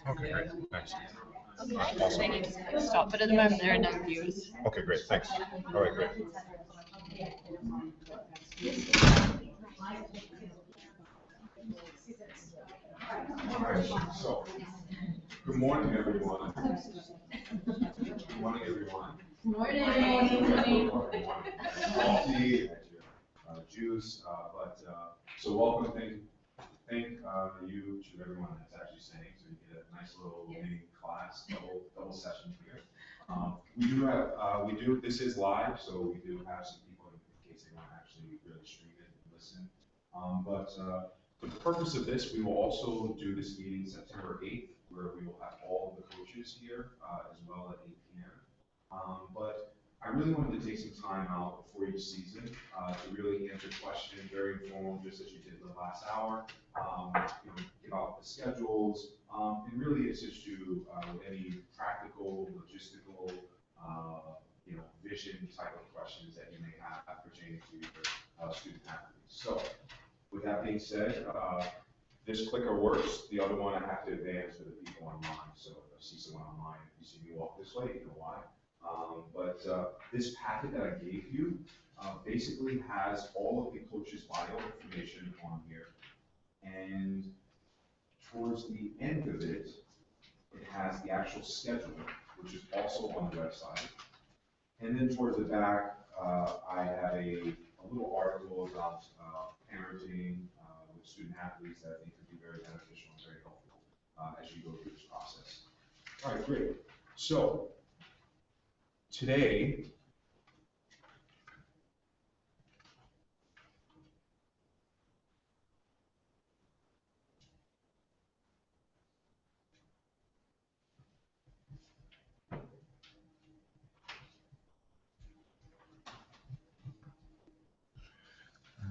Okay, great. Thanks. Okay, so they Awesome. need to stop, but at the moment there are no viewers. Okay, great. Thanks. All right, great. All right, so good morning, everyone. Good morning, everyone. Morning. Coffee, juice, so welcome. Thank you to everyone that's actually staying. So you get a nice little mini class, double session here. This is live, so we do have some people in case they want to actually really stream it and listen. For the purpose of this, we will also do this meeting September 8th, where we will have all of the coaches here as well at 8 p.m. But I really wanted to take some time out before each season to really answer questions, very informal, just as you did the last hour. Give out the schedules, and really assist you with any practical, logistical, vision type of questions that you may have pertaining to your student athletes. So, with that being said, this clicker works. The other one I have to advance for the people online. So if I see someone online, if you see me walk this way, you know why. This packet that I gave you basically has all of the coach's bio information on here. And towards the end of it, it has the actual schedule, which is also on the website. And then towards the back, I have a little article about parenting with student athletes that I think could be very beneficial and very helpful as you go through this process. All right, great. So today, all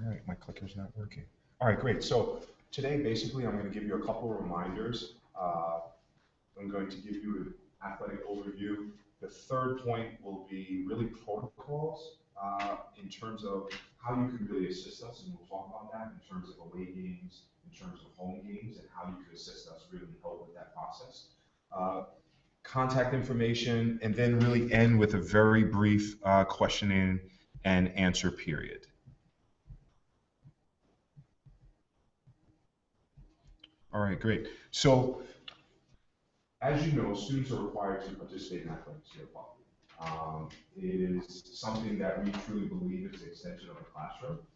right, my clicker's not working. All right, great. So today, basically, I'm going to give you a couple of reminders. I'm going to give you an athletic overview. The third point will be really protocols in terms of how you can really assist us, and we'll talk about that in terms of away games, in terms of home games, and how you can assist us really help with that process. Contact information, and then really end with a very brief questioning and answer period. All right, great. So, as you know, students are required to participate in athletics here at Buckley. It is something that we truly believe is an extension of the classroom.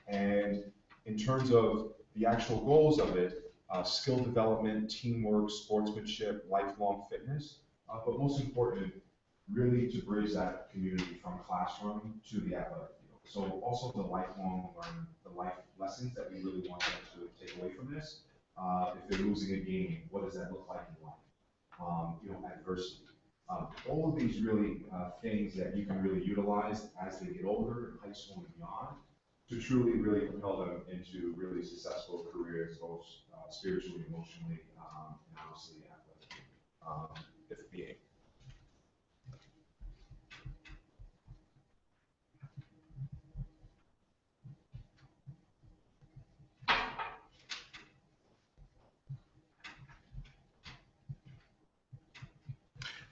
And in terms of the actual goals of it, skill development, teamwork, sportsmanship, lifelong fitness, but most important, really to bridge that community from classroom to the athletic field. So also the lifelong learning, the life lessons that we really want them to take away from this. If they're losing a game, what does that look like in life? Adversity. All of these really things that you can really utilize as they get older in high school and beyond to truly really propel them into really successful careers, both spiritually, emotionally, and obviously athletically, if being.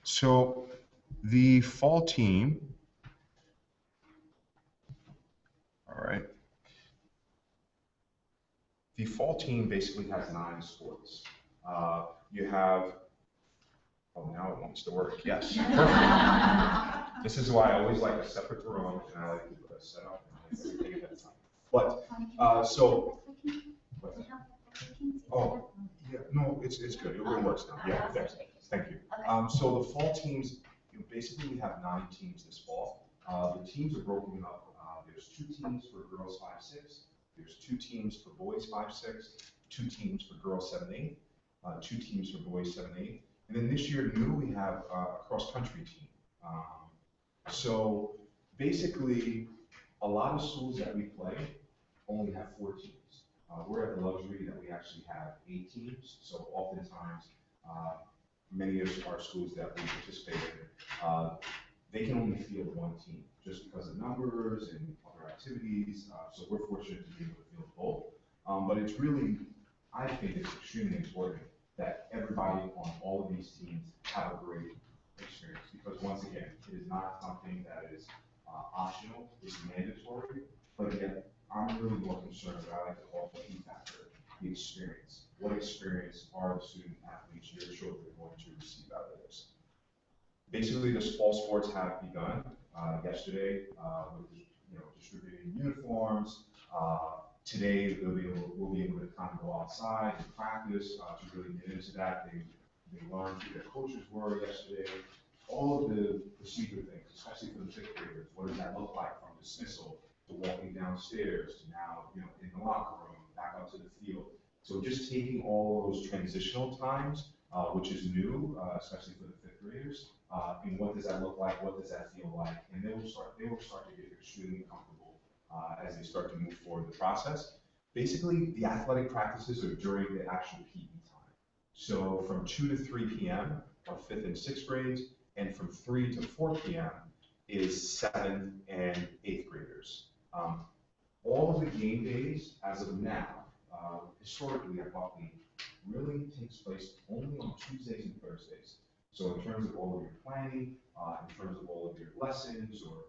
So the fall team, all right, the fall team basically has 9 sports. You have, oh, now it wants to work, yes, perfect. This is why I always like a separate room, and I like to put a setup and everything at that time. But, oh, yeah, no, it's good, it works now, yeah, thanks. Thank you. So the fall teams, basically we have 9 teams this fall. The teams are broken up. There's 2 teams for girls 5-6. There's 2 teams for boys 5-6. 2 teams for girls 7-8. 2 teams for boys 7-8. And then this year, new, we have a cross-country team. So basically, a lot of schools that we play only have 4 teams. We're at the luxury that we actually have 8 teams. So oftentimes, many of our schools that we participate in, they can only field 1 team just because of numbers and other activities. So we're fortunate to be able to field both. But it's really, I think it's extremely important that everybody on all of these teams have a great experience. Because once again, it is not something that is optional, it's mandatory, but yet I'm really more concerned about, I like to call it the key factor, the experience. What experience are the student athletes, your children, going to receive out of this? Basically, the fall sports have begun yesterday with distributing uniforms. Today, we'll be able to kind of go outside and practice to really get into that. They learned who their coaches were yesterday. All of the procedure things, especially for the fifth graders. What does that look like from dismissal to walking downstairs to now, in the locker room, back out to the field. So just taking all of those transitional times, which is new, especially for the fifth graders, and what does that look like? What does that feel like? And they will start to get extremely comfortable as they start to move forward the process. Basically, the athletic practices are during the actual PE time. So from 2 to 3 p.m. are 5th and 6th grades, and from 3 to 4 p.m. is 7th and 8th graders. All of the game days, as of now, historically at Buckley, really takes place only on Tuesdays and Thursdays. So in terms of all of your planning, in terms of all of your lessons, or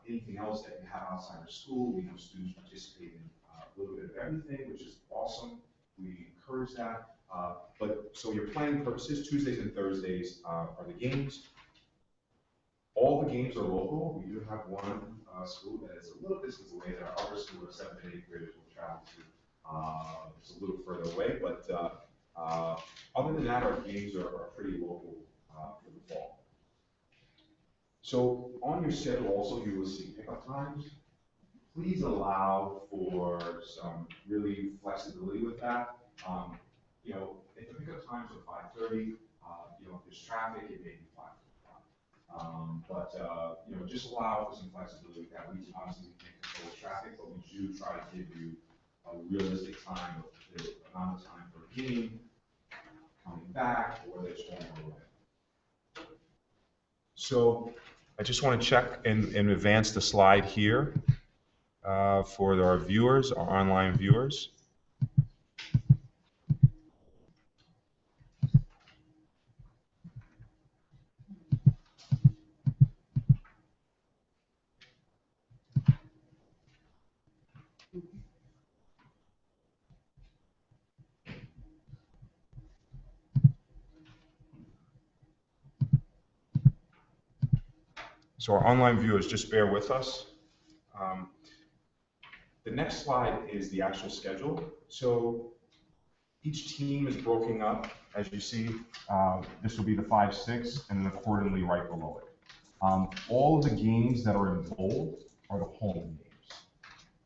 anything else that you have outside of school, we have students participate in a little bit of everything, which is awesome. We encourage that. But so your planning purposes, Tuesdays and Thursdays are the games. All the games are local. We do have one school that is a little distance away that our other school of 7th and 8th graders will travel to. It's a little further away, but other than that, our games are pretty local for the fall. So on your schedule also, you will see pickup times. Please allow for some really flexibility with that. If the pickup times are 5:30, if there's traffic, it may be 5:45. But just allow for some flexibility with that. We obviously can't control traffic, but we do try to give you a realistic time of the amount of time for a game, coming back, or whether it's going away. So I just want to check and advance the slide here for our viewers, our online viewers. So our online viewers, just bear with us. The next slide is the actual schedule. So each team is broken up, as you see. This will be the 5-6, and then accordingly right below it. All of the games that are in bold are the home games.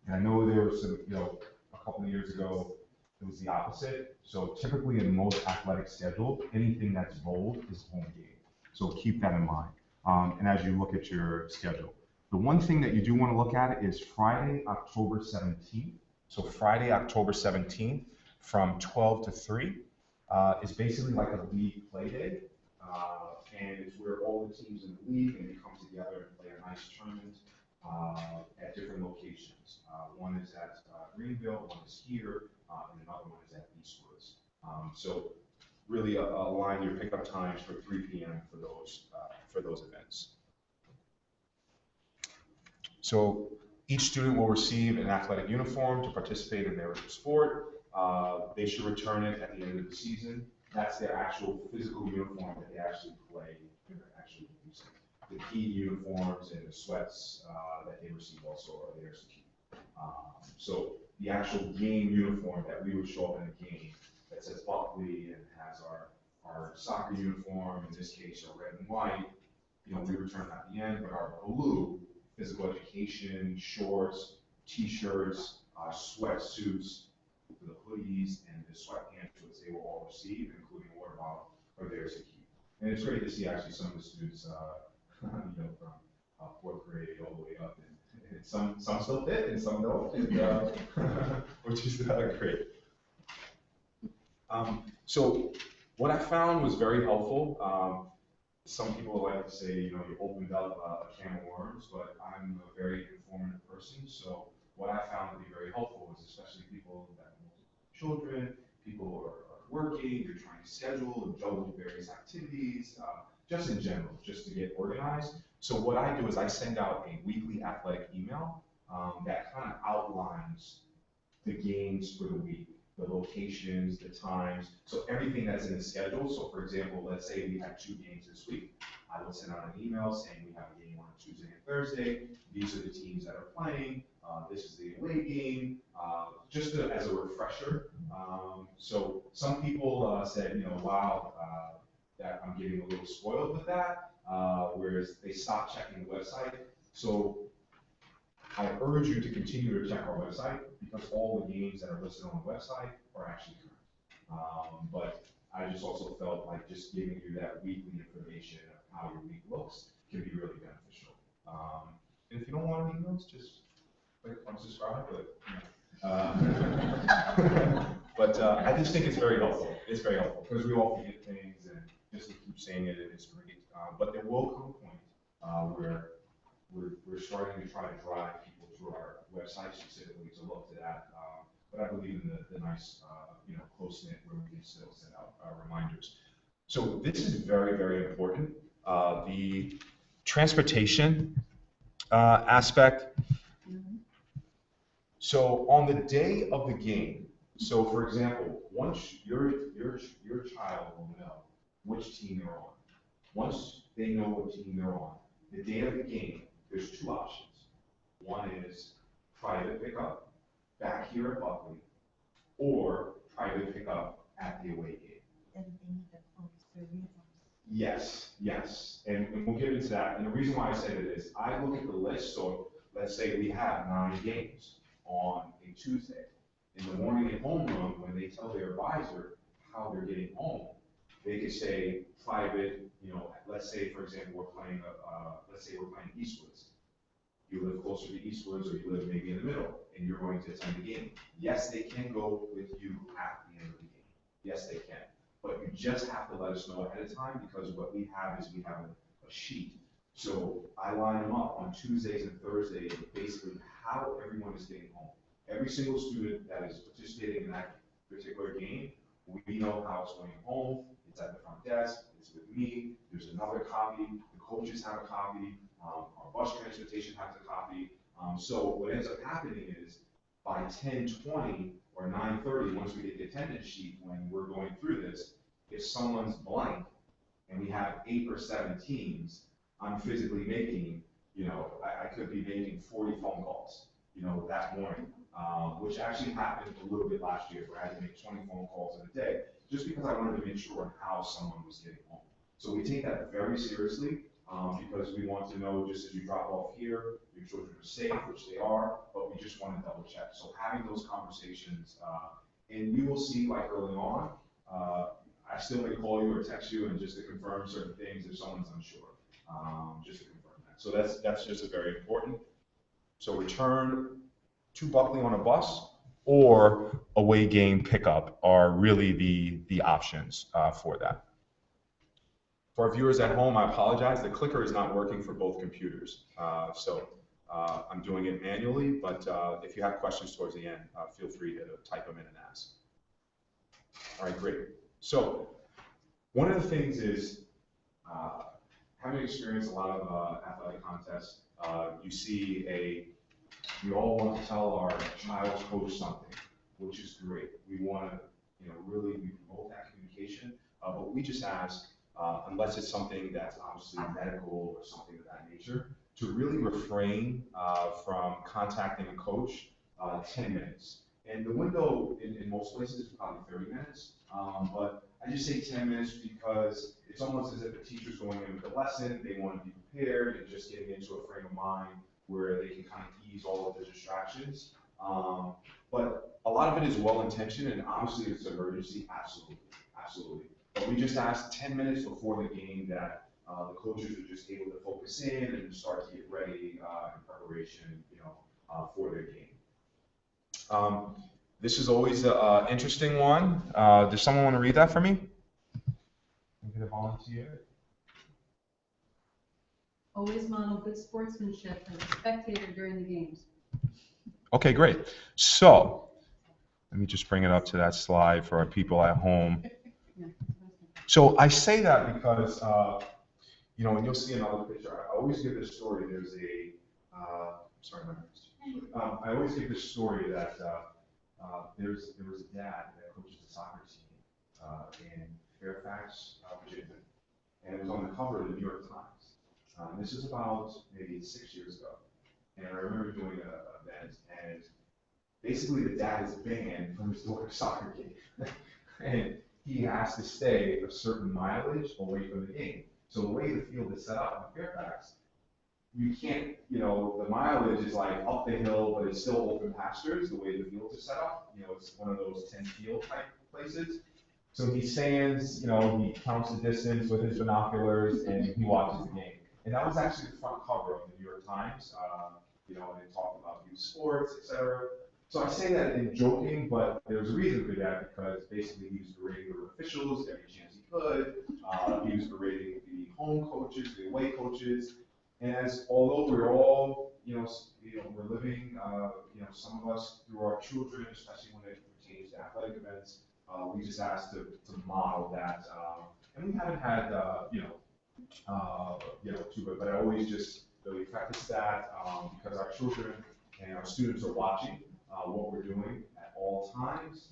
And I know there was some, a couple of years ago, it was the opposite. So typically in most athletic schedules, anything that's bold is home game. So keep that in mind. And as you look at your schedule. The one thing that you do want to look at is Friday, October 17th. So Friday, October 17th from 12 to 3 is basically like a league play day. And it's where all the teams in the league and they come together and play a nice tournament at different locations. One is at Greenville, one is here, and another one is at Eastwoods. So really align your pickup times for 3 p.m. for those events. So each student will receive an athletic uniform to participate in their sport. They should return it at the end of the season. That's their actual physical uniform that they actually play, actually using. The key uniforms and the sweats that they receive also are theirs to keep. So the actual game uniform that we would show up in a game that says Buckley and has our soccer uniform, in this case, are red and white, we return at the end, but our blue physical education, shorts, t-shirts, sweatsuits, the hoodies, and the sweatpants, which they will all receive, including a water bottle, are theirs to keep. And it's great to see actually some of the students, from 4th grade all the way up, and some still fit and some don't, and, which is great. So what I found was very helpful. Some people like to say, you opened up a can of worms, but I'm a very informative person. So what I found to be very helpful is especially people that have children, people who are working, you're trying to schedule and juggle various activities, just in general, just to get organized. So what I do is I send out a weekly athletic email that kind of outlines the games for the week, the locations, the times, so everything that's in the schedule. So for example, let's say we had 2 games this week. I will send out an email saying we have a game on Tuesday and Thursday. These are the teams that are playing. This is the away game, as a refresher. So some people said, wow, that I'm getting a little spoiled with that, whereas they stopped checking the website. So I urge you to continue to check our website because all the games that are listed on the website are actually current. But I just also felt like just giving you that weekly information of how your week looks can be really beneficial. And if you don't want emails, just click unsubscribe. But I just think it's very helpful. It's very helpful because we all forget things, and just to keep saying it, it's great. But there will come a point where we're starting to try to drive people to our website specifically to look to that. But I believe in the nice, close knit where we can still send out reminders. So this is very, very important. The transportation aspect. So on the day of the game, so for example, once your child will know which team they're on. Once they know what team they're on, the day of the game, there's 2 options. One is private pickup back here at Buckley, or private pickup at the away game. Yes, and we'll get into that. And the reason why I say that is I look at the list. So let's say we have 9 games on a Tuesday. In the morning at homeroom, when they tell their advisor how they're getting home, they could say private. Let's say for example we're playing Eastwoods. You live closer to Eastwoods, or you live maybe in the middle, and you're going to attend the game. Yes, they can go with you at the end of the game. Yes, they can. But you just have to let us know ahead of time, because what we have is we have a sheet. So I line them up on Tuesdays and Thursdays, basically how everyone is getting home. Every single student that is participating in that particular game, we know how it's going home. It's at the front desk, it's with me, there's another copy, the coaches have a copy, our bus transportation has a copy. So what ends up happening is by 10:20 or 9:30, once we get the attendance sheet, when we're going through this, if someone's blank and we have 8 or 7 teams, I'm physically making, I could be making 40 phone calls, that morning, which actually happened a little bit last year, where I had to make 20 phone calls in a day, just because I wanted to make sure how someone was getting home. So we take that very seriously, because we want to know, just as you drop off here, your children are safe, which they are, but we just want to double check. So having those conversations, and you will see, like early on, I still may call you or text you and just to confirm certain things if someone's unsure, just to confirm that. So that's just very important. So return to Buckley on a bus or away game pickup are really the options for that. For our viewers at home, I apologize. The clicker is not working for both computers. So I'm doing it manually, but if you have questions towards the end, feel free to type them in and ask. All right, great. So one of the things is, having experienced a lot of athletic contests, we all want to tell our child's coach something, which is great. We want to, really promote that communication, but we just ask, unless it's something that's obviously medical or something of that nature, to really refrain from contacting a coach 10 minutes. And the window in most places is probably 30 minutes, but I just say 10 minutes because it's almost as if a teacher's going in with a lesson, they want to be prepared and just getting into a frame of mind where they can kind of ease all of the distractions. But a lot of it is well-intentioned, and obviously it's an emergency, absolutely. But we just ask 10 minutes before the game that the coaches are just able to focus in and start to get ready in preparation, for their game. This is always an interesting one. Does someone want to read that for me? Get a volunteer. Always model good sportsmanship as a spectator during the games. Okay, great. So Let me just bring it up to that slide for our people at home. So I say that because, and you'll see another picture. I always give this story. There's I always give this story that there was a dad that coaches a soccer team in Fairfax, Virginia, and it was on the cover of the New York Times. This is about maybe 6 years ago, and I remember doing an event, and basically the dad is banned from his daughter's soccer game, and he has to stay a certain mileage away from the game. So the way the field is set up in Fairfax, you can't, the mileage is like up the hill, but it's still open pastures, the way the field is set up. It's one of those 10 field type places. So he stands, he counts the distance with his binoculars, and he watches the game. And that was actually the front cover of the New York Times, and it talked about youth sports, etc. So I say that in joking, but there's a reason for that, because basically he was berating the officials every chance he could. He was berating the home coaches, the away coaches. And although we're all, we're living, some of us through our children, especially when it pertains to athletic events, we just asked to model that. And we haven't had, too good, but I always just really practice that because our children and our students are watching what we're doing at all times.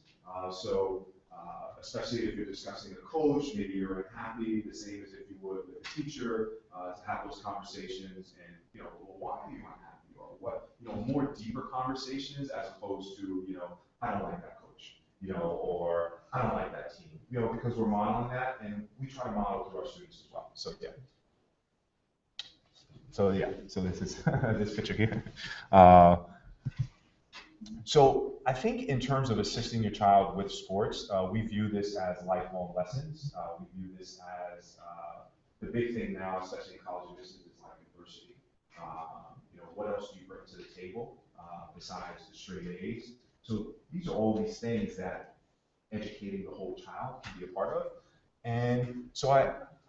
Especially if you're discussing a coach, maybe you're unhappy, the same as if you would with a teacher, to have those conversations and, well, why are you unhappy? Or what, more deeper conversations as opposed to, I don't like that coach, or I don't like that team, because we're modeling that, and we try to model to our students as well. So, yeah. So this is this picture here. So I think in terms of assisting your child with sports, we view this as lifelong lessons. We view this as the big thing now, especially in college and business, is like adversity. What else do you bring to the table besides the straight A's? So these are all these things that educating the whole child can be a part of. And so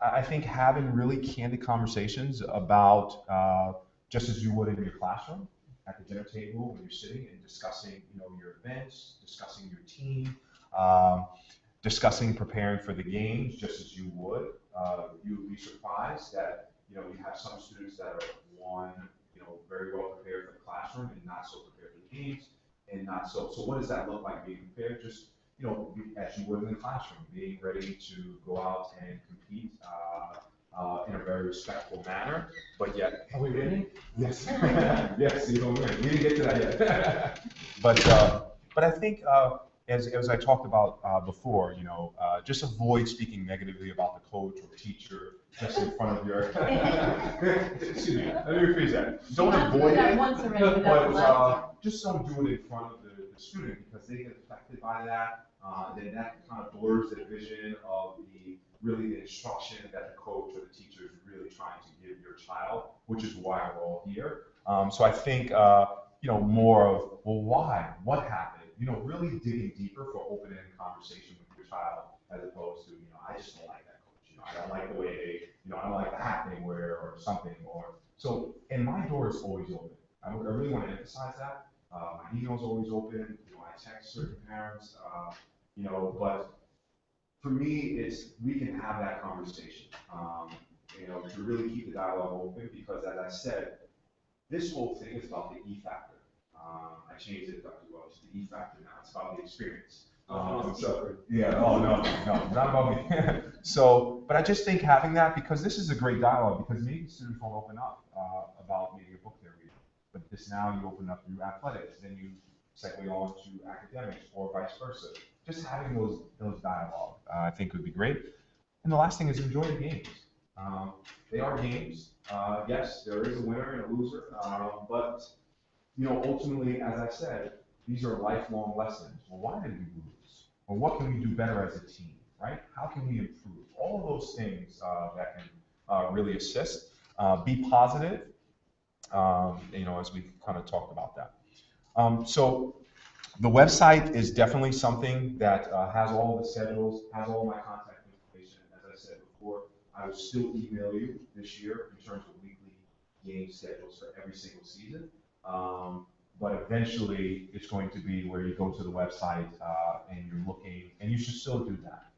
I think having really candid conversations about just as you would in your classroom, at the dinner table when you're sitting and discussing, your events, discussing your team, discussing preparing for the games, just as you would. You would be surprised that you have some students that are very well prepared for the classroom and not so prepared for the games, and not so. So what does that look like being prepared? Just as you would in the classroom, being ready to go out and compete in a very respectful manner, but yet. Are we ready? Yes. Yes, you don't win. We didn't get to that yet. But I think as I talked about before, just avoid speaking negatively about the coach or teacher just in front of your. Excuse me. Let me rephrase that. Don't avoid it, but just don't do it in front of the student, because they get affected by that. Then that kind of blurs the vision of the instruction that the coach or the teacher is really trying to give your child, which is why we're all here. So I think, more of, well, why? What happened? Really digging deeper for open-ended conversation with your child, as opposed to, I just don't like that coach. I don't like the way they, I don't like the hat they wear or something. So, and my door is always open. I really want to emphasize that. My email is always open. I text certain parents, but for me, we can have that conversation, to really keep the dialogue open, because as I said, this whole thing is about the E factor. I changed it, Dr. Welch, to the E factor now. It's about the experience. Not about me. But I just think having that, because this is a great dialogue, because maybe students won't open up about maybe a book they're reading, but now you open up through athletics, then you segue on to academics, or vice versa. Just having those dialogue, I think would be great. And the last thing is enjoy the games. They are games. Yes, there is a winner and a loser, but ultimately, as I said, these are lifelong lessons. Well, why did we lose? Or what can we do better as a team, right? How can we improve? All of those things that can really assist. Be positive, as we kind of talked about that. So the website is definitely something that has all the schedules, has all my contact information. As I said before, I will still email you this year in terms of weekly game schedules for every single season. but eventually it's going to be where you go to the website and you're looking, and you should still do that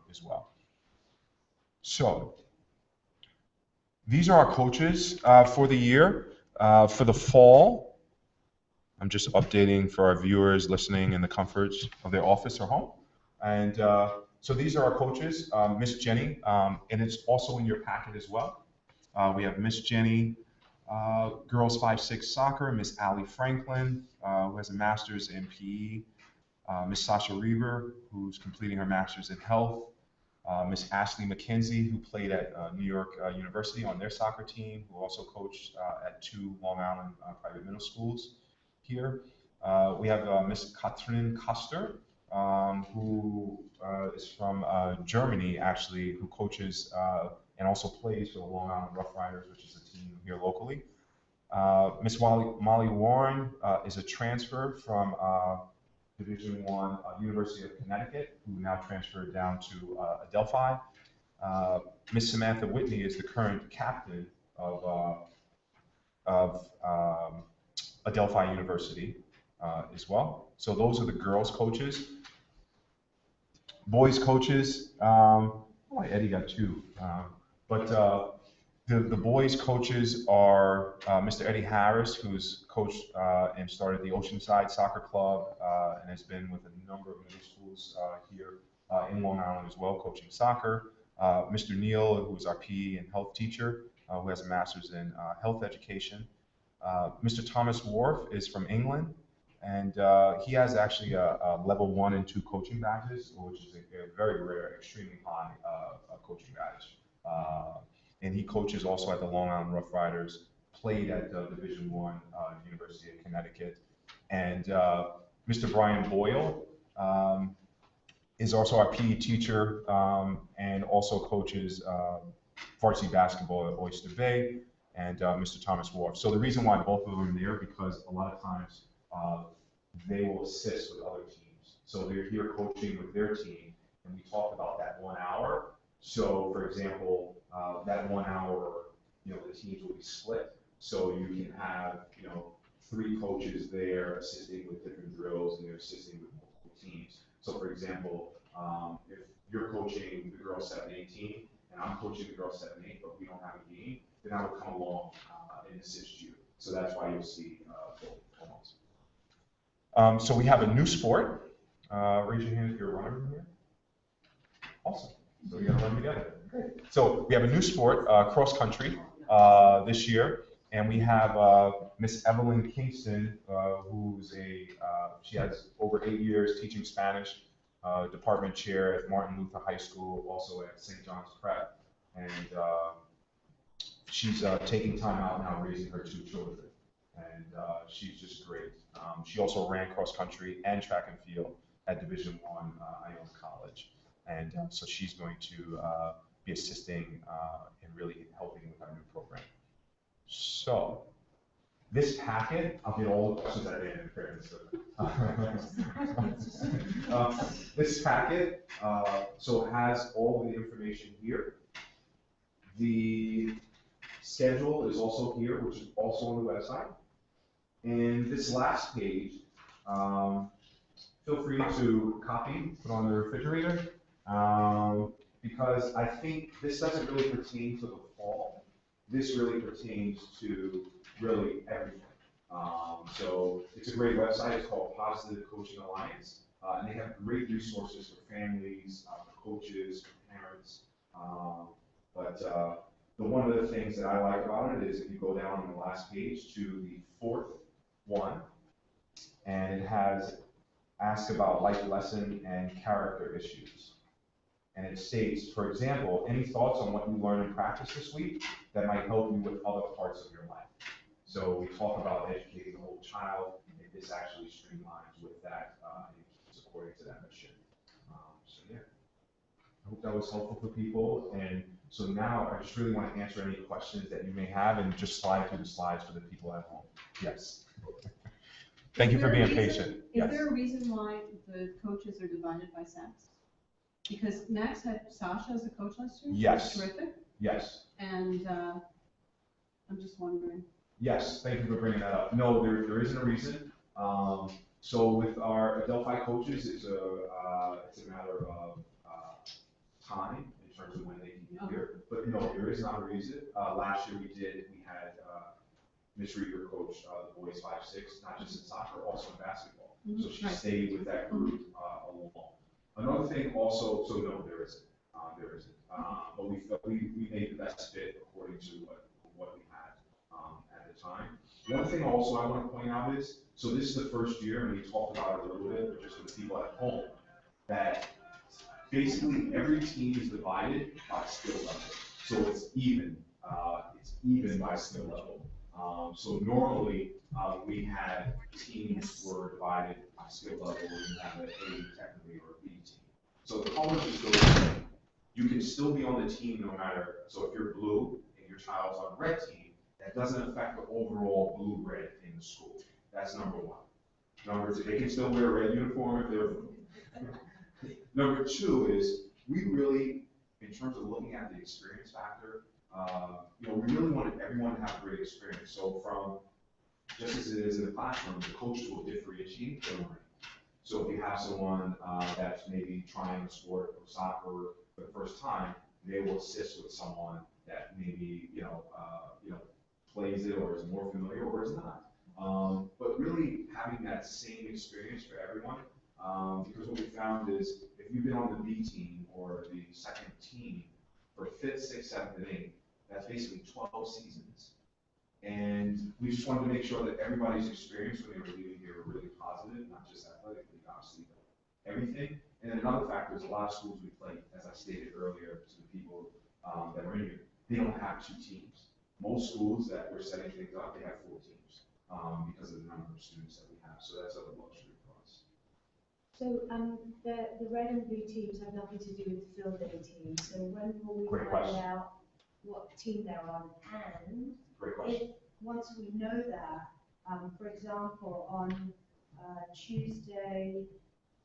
as well. So these are our coaches for the year. For the fall, I'm just updating for our viewers listening in the comforts of their office or home. And so these are our coaches, Miss Jenny, and it's also in your packet as well. We have Miss Jenny, girls 5-6 soccer, Miss Allie Franklin, who has a master's in PE, Miss Sasha Reber, who's completing her master's in health, Miss Ashley McKenzie, who played at New York University on their soccer team, who also coached at 2 Long Island private middle schools here. We have Miss Katrin Koster, who is from Germany, actually, who coaches and also plays for the Long Island Rough Riders, which is a team here locally. Miss Molly Warren is a transfer from Division I, University of Connecticut, who now transferred down to Adelphi. Miss Samantha Whitney is the current captain of Adelphi University as well. So those are the girls' coaches. Boys' coaches, Eddie got 2. But the boys' coaches are Mr. Eddie Harris, who's coached and started the Oceanside Soccer Club and has been with a number of middle schools here in Long Island as well, coaching soccer. Mr. Neal, who is our PE and health teacher, who has a master's in health education. Mr. Thomas Wharf is from England, and he has actually a level 1 and 2 coaching badges, which is a very rare, extremely high coaching badge. And he coaches also at the Long Island Rough Riders, played at Division I, University of Connecticut. And Mr. Brian Boyle is also our PE teacher and also coaches varsity basketball at Oyster Bay, and Mr. Thomas Wharf. So the reason why both of them are there, because a lot of times they will assist with other teams. So they're here coaching with their team, and we talk about that 1 hour. So for example, that 1 hour, the teams will be split. So you can have, 3 coaches there assisting with different drills, and they're assisting with multiple teams. So for example, if you're coaching the girls 7-8 team, and I'm coaching the girls 7-8, but we don't have a game, then I will come along and assist you. So that's why you'll see both almost. So we have a new sport. Raise your hand if you're a runner in here. Awesome. So we're gonna run together. Great. So we have a new sport, cross country, this year, and we have Miss Evelyn Kingston, who's she has over 8 years teaching Spanish, department chair at Martin Luther High School, also at St. John's Prep, and she's taking time out now raising her 2 children, and she's just great. She also ran cross country and track and field at Division I Iona College. And so she's going to be assisting and really helping with our new program. So this packet, I'll get all the questions at the end in fairness. This packet so has all the information here. The schedule is also here, which is also on the website. And this last page, feel free to copy, put on the refrigerator. Because I think this doesn't really pertain to the fall. This really pertains to really everything. So it's a great website. It's called Positive Coaching Alliance, and they have great resources for families, for coaches, for parents. But one of the things that I like about it is if you go down on the last page to the 4th one, and it has ask about life lesson and character issues. And it states, for example, any thoughts on what you learned in practice this week that might help you with other parts of your life? So we talk about educating the whole child, and this actually streamlines with that and keeps according to that mission. So yeah, I hope that was helpful for people. And so now I just really want to answer any questions that you may have and just slide through the slides for the people at home. Yes. Thank you for being patient. Is there a reason why the coaches are divided by sex? Because Max had Sasha as a coach last year? Yes. Terrific. Yes. And I'm just wondering. Yes, thank you for bringing that up. No, there isn't a reason. So with our Adelphi coaches, it's a matter of, time in terms of when they can get here. But no, there is not a reason. Last year we had, Ms. Rieger coach, the boys 5-6, not just in soccer, also in basketball. So she Right. stayed with that group, along. Another thing also, so no, there isn't, there isn't. But we felt we made the best fit according to what we had, at the time. One thing also I want to point out is, so this is the first year, and we talked about it a little bit, but just for the people at home, that basically every team is divided by skill level. So it's even by skill level. So normally, we had teams were divided by skill level, and you have an A technically or a B team. So the colors are still the same. You can still be on the team no matter, so if you're blue and your child's on red team, that doesn't affect the overall blue-red in the school. That's number one. Number two, they can still wear a red uniform if they're blue. Number two is, we really, in terms of looking at the experience factor, we really wanted everyone to have a great experience. So from, just as it is in the classroom, the coach will differentiate the learning. So if you have someone that's maybe trying a sport or soccer for the first time, they will assist with someone that maybe, plays it or is more familiar or is not. But really having that same experience for everyone, because what we found is if you've been on the B team or the second team for 5th, 6th, 7th, and 8th, that's basically 12 seasons. And we just wanted to make sure that everybody's experience when they were leaving here were really positive, not just athletically, obviously, but everything. And then another factor is a lot of schools we play, as I stated earlier to the people that were in here, they don't have 2 teams. Most schools that we're setting things up, they have 4 teams because of the number of students that we have. So that's a luxury for us. So the red and blue teams have nothing to do with the field day teams. So when will we Great find question. out what team they're on? And Great question. once we know that, for example, on Tuesday,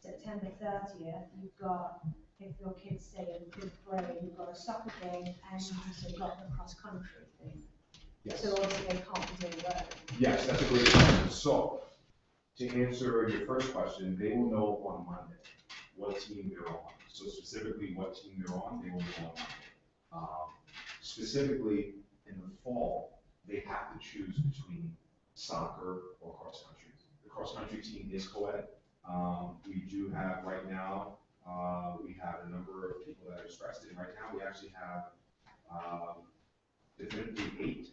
September 30th, you've got, if your kids stay in 5th grade, you've got a soccer game and you've also got the cross country thing. Yes. So obviously they can't be doing both. Yes, that's a great question. So, to answer your first question, they will know on Monday what team they're on. So specifically what team they're on, they will know on Monday. Specifically, in the fall, they have to choose between soccer or cross country. The cross country team is co-ed. We do have right now, we have a number of people that have expressed it. Right now, we actually have definitively 8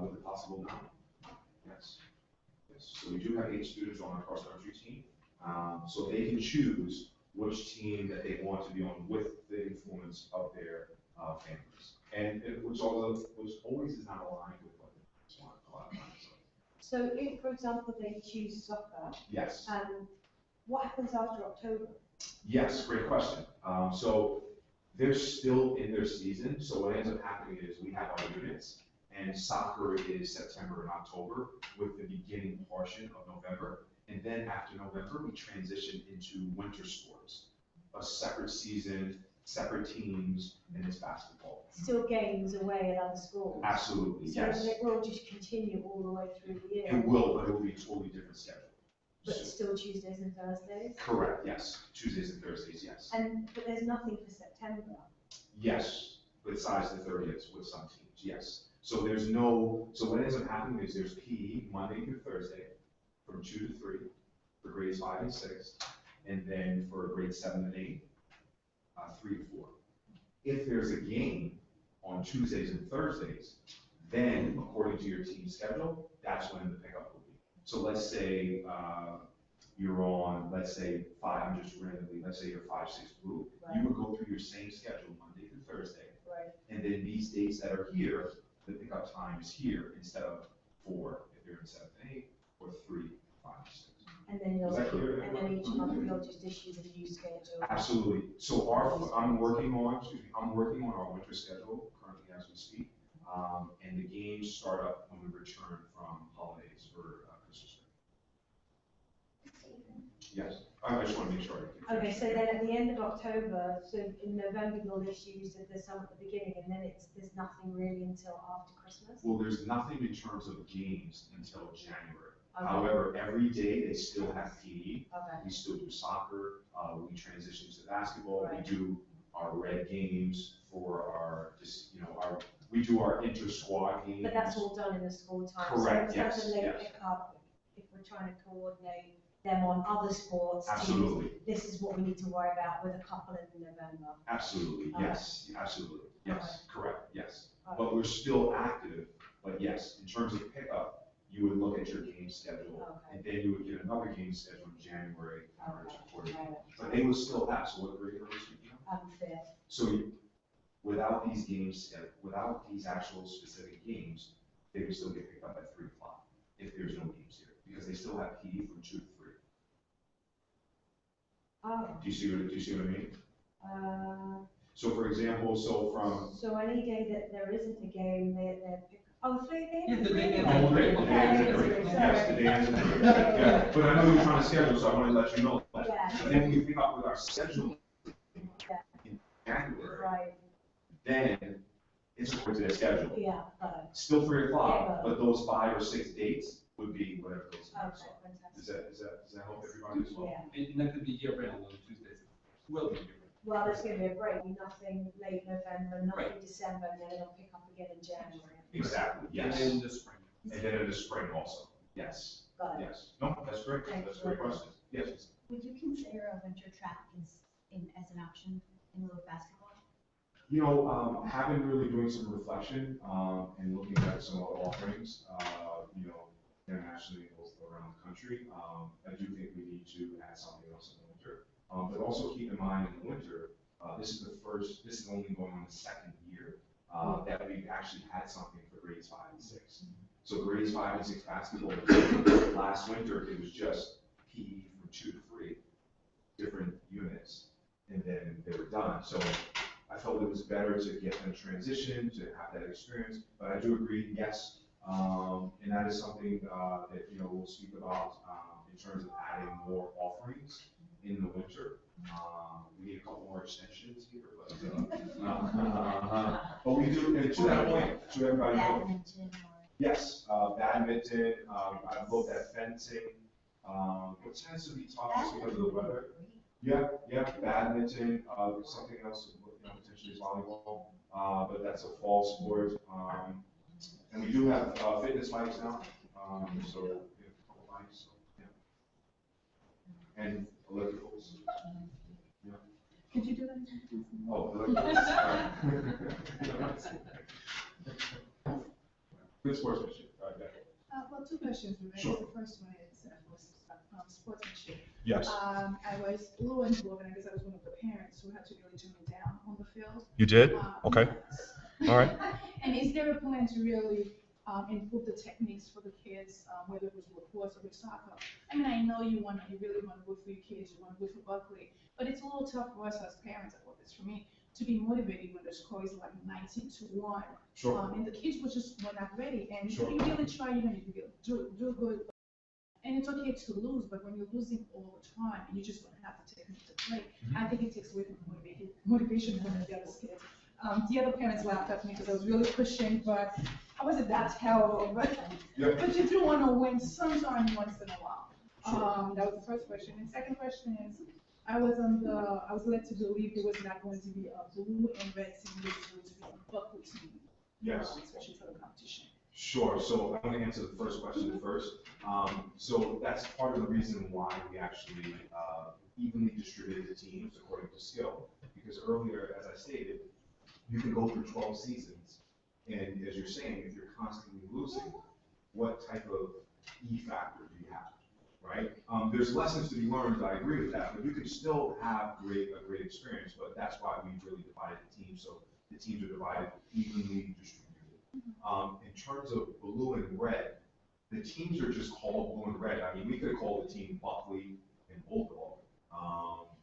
with a possible 9. Yes. Yes. So we do have 8 students on our cross country team. So they can choose which team that they want to be on with the influence of their families. And which always is not aligned with what they want a lot of times. So if, for example, they choose soccer, Yes. what happens after October? Yes, great question. So they're still in their season. So what ends up happening is we have our units, and soccer is September and October with the beginning portion of November. And then after November, we transition into winter sports, a separate season, separate teams, and it's basketball. Still games away at other schools? Absolutely, yes. So it will just continue all the way through the year? It will, but it will be a totally different schedule. But still Tuesdays and Thursdays? Correct, yes. Tuesdays and Thursdays, yes. But there's nothing for September? Yes, besides the 30th with some teams, yes. So so what ends up happening is there's PE Monday through Thursday from 2 to 3 for grades 5 and 6, and then for grades 7 and 8, 3 to 4. If there's a game on Tuesdays and Thursdays, then according to your team schedule, that's when the pickup will be. So let's say you're on, let's say 5, I'm just randomly, let's say you're 5-6 blue, you would go through your same schedule Monday through Thursday. Right. And then these dates that are here, the pickup time is here instead of 4 if you're in 7 and 8, or 3, 5, 6. And then Is that clear? each month you'll just issue the new schedule? Absolutely. So I'm working on our winter schedule currently as we speak. And the games start up when we return from holidays for Christmas break. Yes. I just want to make sure. I can Okay, finish. so then at the end of October, so in November, you'll issue, you said there's some at the beginning, and then there's nothing really until after Christmas? Well, there's nothing in terms of games until January. Okay. However, every day they still have PE. Okay, We still do soccer, we transition to basketball, we Right. do our red games for our, just, you know, we do our inter-squad games. but that's all done in the school time? Correct, So it's yes, not a late yes. pickup, if we're trying to coordinate them on other sports teams, Absolutely, this is what we need to worry about with a couple in November. absolutely, Okay. yes, absolutely, yes, correct, yes. Okay. But we're still active, but yes, in terms of pickup, you would look at your game schedule, Okay. and then you would get another game schedule in January, Okay. accordingly. But they will still have, so what grade are you speaking of? Fair. So without these games, without these actual specific games, they would still get picked up at 3 o'clock if there's no games here, because they still have PE from 2 to 3. Oh, Do you see what I mean? uh, So for example, so from, so any day that there isn't a game, they're pick, oh, so they. Yeah, the day oh, after. the day ends at 3. Yes, the day ends at 3. Yeah, but I know you're trying to schedule, so I want to let you know that. Yeah. And then when we pick up with our schedule Yeah. in January, Right, then it's according to their schedule. yeah, got it. Still 3 Yeah, o'clock, got it. but those 5 or 6 dates would be whatever those Okay, numbers are. fantastic. Does that help everybody as well? Yeah, And that could be year-round on Tuesdays. Will be year-round. well, there's gonna be a break, nothing late November, nothing Right. December, and then it'll pick up again in January. Exactly, yes. And in the spring. And then in the spring also, yes, Got it. yes. No, that's great, that's a great question. Yes, Would you consider a winter track as an option in lieu of basketball? you know, having really doing some reflection, and looking at some of our offerings, you know, internationally, both around the country, I do think we need to add something else in the winter. But also keep in mind in the winter, this is only going on the second year, that we've actually had something for grades 5 and 6. So grades 5 and 6 basketball, last winter, it was just PE from 2 to 3, different units, and then they were done. So I felt it was better to get them transitioned, to have that experience, but I do agree, yes. And that is something, that, you know, we'll speak about, in terms of adding more offerings in the winter. We need a couple more extensions here, but we do, and to that point, to everybody. Badminton or? Yes, badminton, I've looked at fencing, what tends to be tough just because of the weather. Yeah, badminton, something else, you know, potentially is volleyball, but that's a fall sport. And we do have, fitness bikes now, so we have a couple bikes, so, yeah. And electricals. Yeah. Could you do that? Oh, electricals. Good sportsmanship, yeah. Well, two questions related. Sure. The first one is, sportsmanship. Yes. I was a little involved, and I guess I was one of the parents who had to really tone it down on the field. You did? Yes. All right. And is there a plan to really improve the techniques for the kids, whether it was with sports or with soccer? I mean, I know you really want to go for your kids, you want to go for Buckley, but it's a little tough for us as parents, I hope it's for me, to be motivated when the score is like 19-1. Sure. And the kids were not ready, and Sure. you really try, you do good. And it's okay to lose, but when you're losing all the time, and you just don't have the technique to play, I think it takes away from motivation from the other kids. The other parents laughed at me because I was really pushing, but I wasn't that terrible. But you do want to win sometime once in a while. Sure. That was the first question. And second question is, I was led to believe there was not going to be a blue and red team, there was going to be a Buckley team. Yes. Especially for the competition. Sure, so I'm gonna answer the first question first. So that's part of the reason why we actually evenly distributed the teams according to skill. Because earlier, as I stated, you can go through 12 seasons, and as you're saying, if you're constantly losing, what type of E factor do you have, right? There's lessons to be learned, I agree with that, but you can still have a great experience, but that's why we really divided the teams, so the teams are divided evenly distributed. In terms of blue and red, the teams are just called blue and red. I mean, we could have called the team Buckley and Bulldog,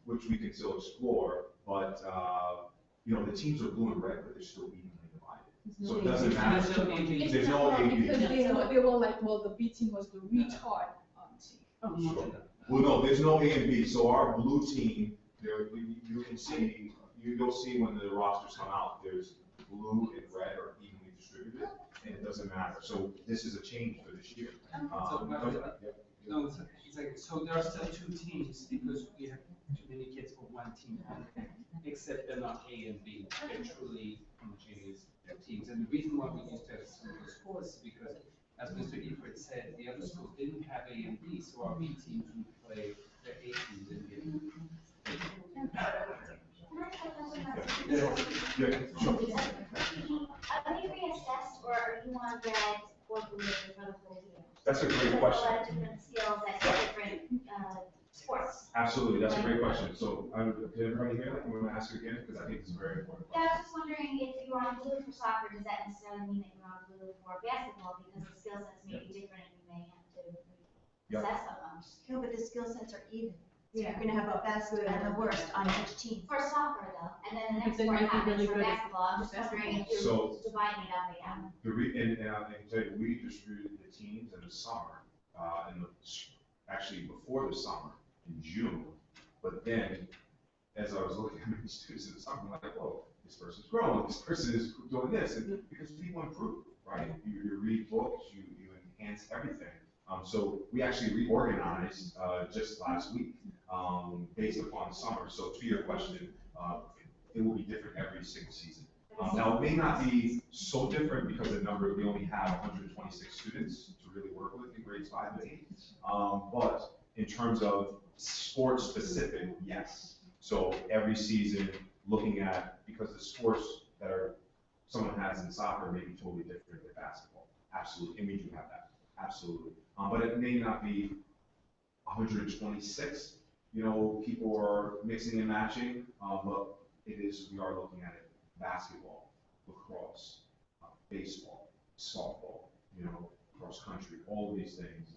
which we can still explore, but, you know, the teams are blue and red, but they're still evenly divided. So it doesn't matter. There's no AB. There's no AB. Because they were like, well, the B team was the retard team. Sure. Well, no, there's no A and B, so our blue team, there, you can see, you'll see when the rosters come out, there's blue and red are evenly distributed, and it doesn't matter, so this is a change for this year. No, it's like, so there are still two teams because we have too many kids for one team, except they're not A and B, they're truly homogeneous teams. And the reason why we used to have some of the schools is because, as Mr. Eford said, the other schools didn't have A and B, so our B teams would play their A teams and get. Yeah, sure. Are they reassessed or are you on red or blue for the whole year? That's a great There's question. a lot of different skills at different, sports. Absolutely, that's a great question, so, did everybody hear that, you wanna ask again, because I think it's a very important Yeah, I question. was just wondering if you're on blue for soccer, does that necessarily mean that you're on blue for basketball? Because the skill sets may be different and you may have to Yeah. assess them. No, but the skill sets are even. So Yeah. you're gonna have a best and a worst on each team. For soccer though, and then the But next they sport might be happens really for good at basketball, I'm just wondering if So- you're dividing it up right now. And I can tell you, we distributed the teams in the summer, actually before the summer, in June. But then, as I was looking at many students in the summer, I'm like, whoa, this person's growing, this person is doing this, and because people improve, right? You read books, you enhance everything. So we actually reorganized, just last week, based upon the summer. So to your question, it will be different every single season. Now, it may not be so different because the number, we only have 126 students to really work with in grades 5 and 8. But in terms of sports specific, yes. So every season, looking at, because the sports that someone has in soccer may be totally different than basketball. Absolutely, and we do have that, absolutely. But it may not be 126, people are mixing and matching, but we are looking at it. Basketball, lacrosse, baseball, softball, cross country, all of these things.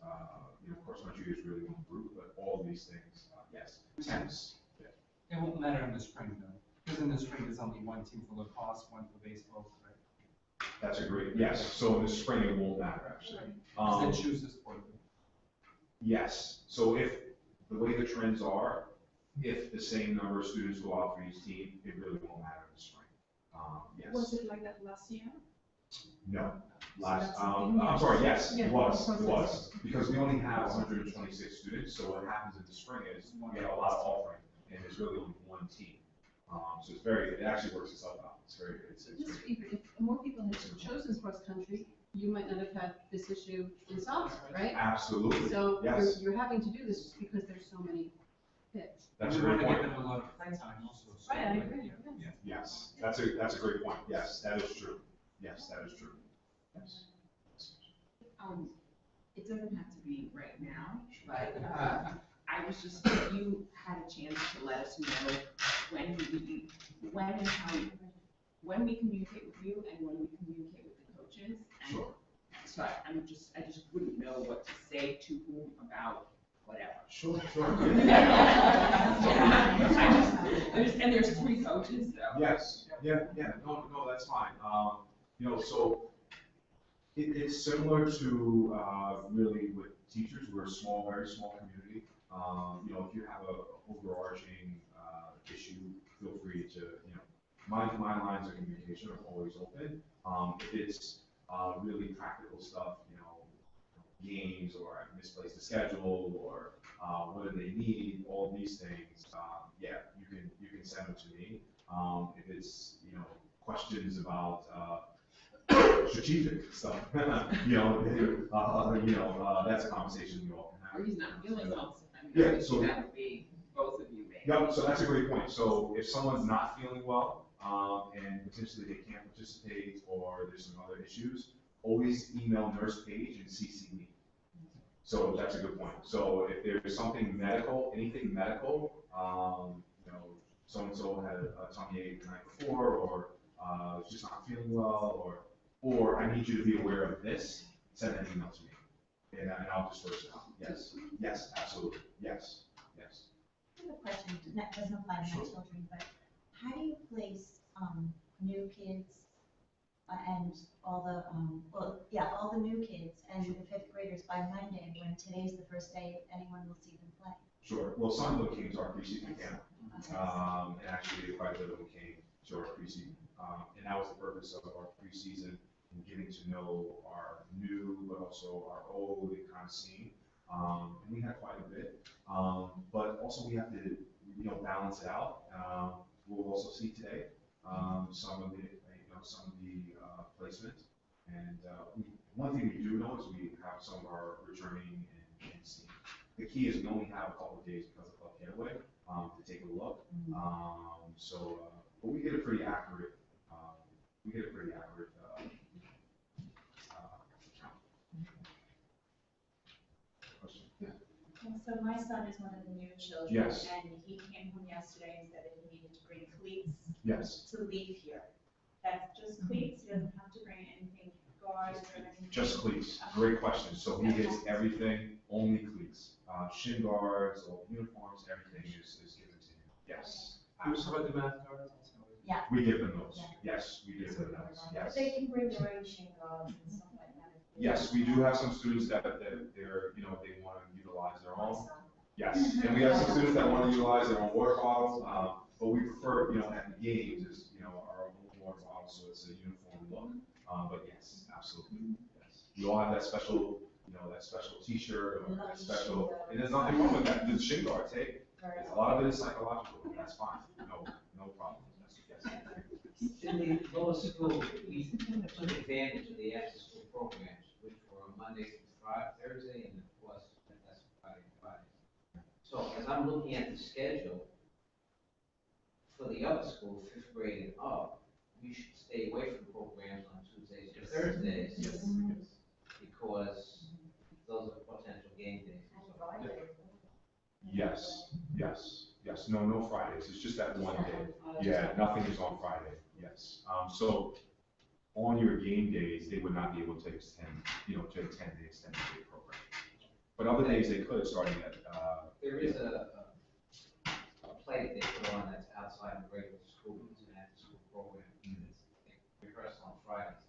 Cross country is really one group, but all of these things, yes. Tennis. Yeah. It won't matter in the spring though, because in the spring there's only one team for lacrosse, one for baseball, right? That's a great, yes. So in the spring it won't matter actually. Then choose the sport. Yes. So if the way the trends are, if the same number of students go out for each team, it really won't matter in the spring. Yes. Was it like that last year? No. that's I'm sorry, yes, Yeah, it was, of course. because we only have 126 students, so what happens in the spring is we have a lot of offering, and there's really only one team. So it actually works itself out, it's very good. Just if more people had chosen cross country, you might not have had this issue in soccer, right? Absolutely, So yes, you're having to do this just because there's so many picks. that's a We great want to point. give them a lot of playtime also. so- Right, I agree, Yeah. Yes, that's a great point, yes, that is true, yes, that is true, yes. It doesn't have to be right now, but, I was just, if you had a chance to let us know when and how, when we communicate with you and when we communicate with the coaches. And Sure. so I just wouldn't know what to say to whom about whatever. Sure. And there's 3 coaches, so. Yes, yeah, no, that's fine. So it's similar to, really with teachers, we're a small, very small community. If you have a overarching, issue, feel free to, my lines of communication are always open. If it's, really practical stuff, games or misplaced the schedule or, what do they need, all these things, yeah, you can send them to me. If it's, questions about, strategic stuff, that's a conversation we all can Or have. he's not feeling well. Yeah, so- That would be both of you maybe. Yep, so that's a great point. So if someone's not feeling well, and potentially they can't participate or there's some other issues, always email Nurse Paige and CC me. So that's a good point. So if there's something medical, anything medical, so-and-so had a tummy ache the night before, or, is just not feeling well, or I need you to be aware of this, send an email to me. And I'll disperse it out. Yes, absolutely. Yes. I have a question, that doesn't apply to my Sure. children, but how do you place, new kids and all the, all the new kids and the fifth graders by Monday, when today's the first day anyone will see them play. Sure, well, some of them came to our preseason camp, and actually quite a bit of them came to our preseason. And that was the purpose of our preseason, and getting to know our new, but also our old, and kind of seeing. And we had quite a bit, but also we have to, balance it out. We'll also see today, some of the, placement. And, one thing we do know is we have some of our returning and seeing. The key is we only have a couple of days because of Club Getaway, to take a look. But we get a pretty accurate, count. Question? Yeah. So my son is one of the new children. Yes. And he came home yesterday and said that he needed to bring cleats Yes, to leave here. That's just cleats, he doesn't have to bring anything, guards or anything. just cleats. Great question. So he gets everything, only cleats. Shin guards, all uniforms, everything is given to him. Yes. Can we talk about the math cards also? We give them those. Yes, we give them those. But Yes. they can bring their own shin guards and stuff like that. Yes, we do have some students that they're, they want to utilize their own. Yes, and we have some students that want to utilize their own water bottles, but we prefer, at the games is, our own water bottle, so it's a uniform look. But yes, absolutely, yes. We all have that special, that special T-shirt or that special, and there's nothing wrong with that. The shin guards, hey, a lot of it is psychological. That's fine. No problem. Yes. In the lower school, we took advantage of the after-school programs, which were Monday through Thursday, and of course, that's Friday and Friday. So as I'm looking at the schedule, for the upper school, fifth grade and up, we should stay away from programs on Tuesdays and Thursdays. Yes. Because those are potential game days. Yes. No Fridays. It's just that one day. Yeah, nothing is on Friday. Yes. So on your game days, they would not be able to extend, to attend the extended day program. But other days they could, starting at. There is a play they put on that's outside of regular school, it's an after-school program. It's rehearsed on Fridays.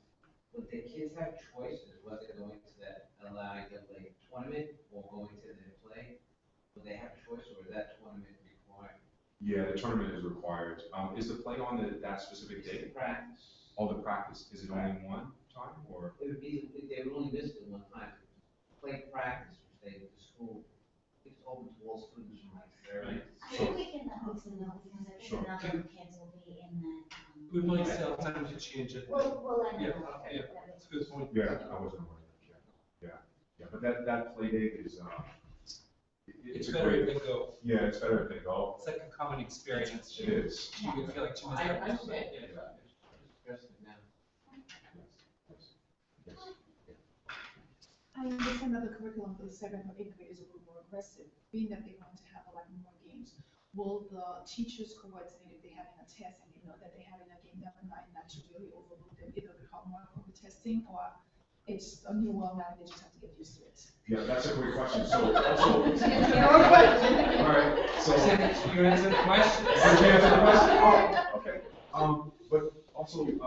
Would the kids have choices whether they're going to that LIAA tournament or going to their play? Would they have a choice, or is that tournament required? Yeah, the tournament is required. Is the play on that specific It's day? the practice. Oh, the practice. Is it only one time or? It would be, they would only miss it one time. Play practice, which the school, it's open to all students from like third. I think we can host them though, because I Sure. think another kids will be in that. We might still have time to change it. We'll let Yeah, them know. yeah. That's a good point. Yeah, I wasn't aware of that. Yeah. But that play date is, It's a better great. if they go. Yeah, it's better if they go. It's like a common experience. It is. You can feel like two I minutes. understand. Yeah. Yes. I understand that the curriculum for the seventh or eighth grade is a little more aggressive, being that they want to have like more games. Will the teachers coordinate if they're having a test and they know that they're having a game that night, not to really overlook them, either with homework or with testing, or it's a new world now, they just have to get used to it? Yeah, that's a great question. So also. All right, so. You answer the question. Did you answer the question? Oh, okay. But also, keep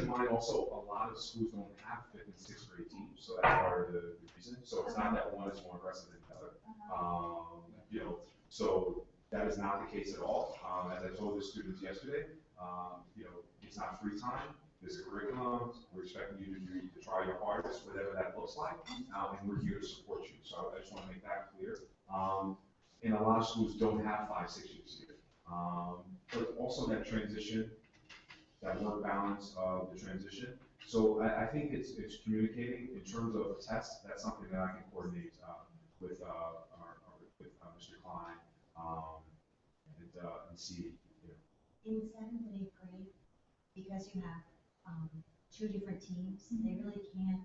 in mind also, a lot of schools don't have fifth and sixth grade teams, so that's part of the reason. So it's not that one is more aggressive than the other. So that is not the case at all. As I told the students yesterday, it's not free time. There's a curriculum. We're expecting you to try your hardest, whatever that looks like, and we're here to support you. So I just want to make that clear. And a lot of schools don't have 5-6 years here. But also that transition, that work balance of the transition. So I think it's communicating in terms of a test. That's something that I can coordinate with Mr. Klein and see. In seventh and eighth grade, because you have two different teams, they really can't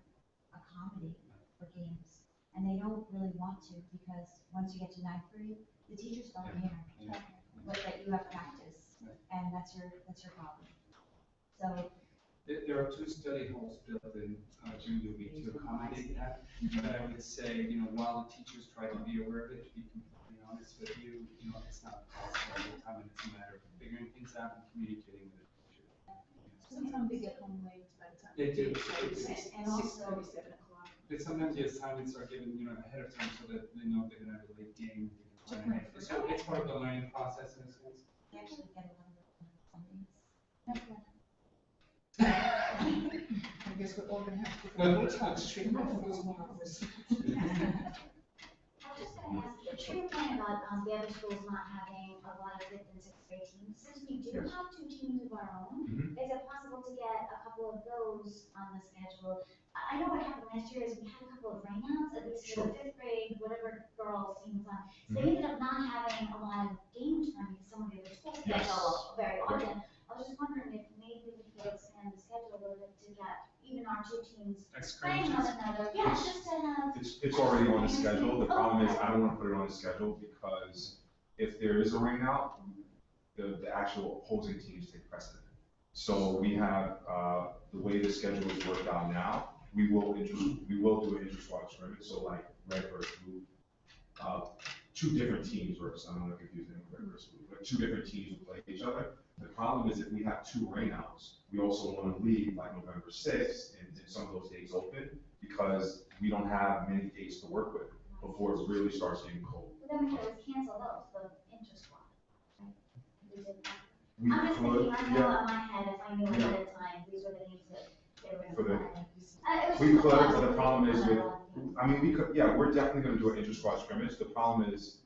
accommodate for games. And they don't really want to, because once you get to ninth grade, the teachers don't care. But that you have practice, and that's your problem. So There are 2 study halls built in during the week to accommodate that. But I would say, while the teachers try to be aware of it, to be completely honest with you, it's not possible all the time, and it's a matter of figuring things out and communicating with the teachers. Sometimes they get home late. They do. And also, 7 o'clock. But sometimes the assignments are given, ahead of time so that they know they're gonna have a late game. they can plan ahead. So it's part of the learning process in a sense. You actually get a lot of Sundays. I guess we're all gonna have to go to touch street for those 1 hours. I was just gonna ask, to your point about, the other schools not having a lot of fifth and sixth grade teams, since we do Yes. have 2 teams of our own, Mhm. is it possible to get a couple of those on the schedule? I know what happened last year is we had a couple of rainouts, at least for the fifth grade, whatever girls team was on. So they ended up not having a lot of games from because some of the other schools Yes. schedule very Yep. often. I was just wondering if maybe we could expand the schedule a little bit to get even our 2 teams playing one another. Yeah, just to have. It's already on the schedule. The problem is I don't want to put it on the schedule because if there is a rain out, the actual opposing teams take precedent. So we have, the way the schedule is worked out now, we will do an inter-squad scrimmage, so like red versus blue. 2 different teams versus, I don't want to confuse them with red versus blue, but 2 different teams will play each other. The problem is if we have 2 rainouts, we also want to leave like November 6th and some of those dates open because we don't have many dates to work with before it really starts getting cold. But then we could always cancel those, the inter-squad, right? We did that. We I'm just could, thinking, I know yeah, in my head, if I knew ahead of time, these were the names that they were For the- gonna play. It was we just a could, thought, but the so problem we is could with, have a lot of games. I mean, we could, yeah, we're definitely gonna do an inter-squad scrimmage. The problem is,